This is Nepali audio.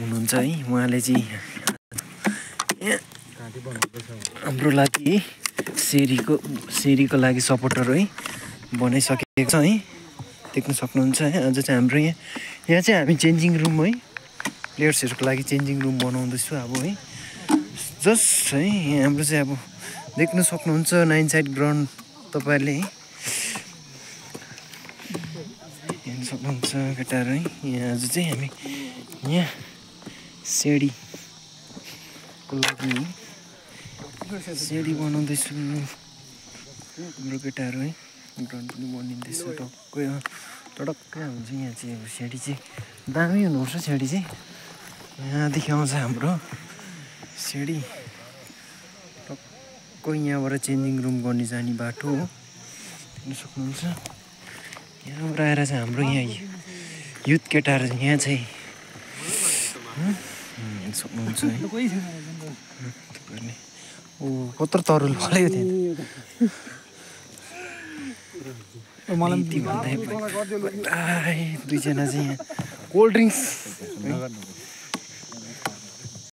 हुनुहुन्छ है। उहाँले चाहिँ हाम्रो लागि सेरीको लागि सपोर्टर है बनाइसकेको छ है, देख्न सक्नुहुन्छ है। आज चाहिँ हाम्रो यहाँ चाहिँ हामी चेन्जिङ रुम है, प्लेयर्सहरूको लागि चेन्जिङ रुम बनाउँदैछु अब है। जस्ट है हाम्रो चाहिँ अब देख्न सक्नुहुन्छ 9 साइड ग्राउन्ड तपाईँहरूले है, हेर्न सक्नुहुन्छ केटाहरू है। यहाँ आज चाहिँ हामी यहाँ सेडीको लागि सेडी बनाउँदैछु हाम्रो केटाहरू है। ग्राउन्ड पनि बनिँदैछ टडक्कै हुन्छ यहाँ चाहिँ। अब सेडी चाहिँ दामी हुनुपर्छ सेडी चाहिँ। यहाँदेखि आउँछ हाम्रो सेडी टक्कै यहाँबाट चेन्जिङ रुम गर्ने जाने बाटो हो, देख्न सक्नुहुन्छ। यहाँबाट आएर चाहिँ हाम्रो यहाँ युथ केटाहरू यहाँ चाहिँ हेर्न सक्नुहुन्छ है तपाईँहरूले। ओ कत्रो तरुल फल्यो त्यहाँ। दुईजना चाहिँ यहाँ कोल्ड ड्रिङ्क्स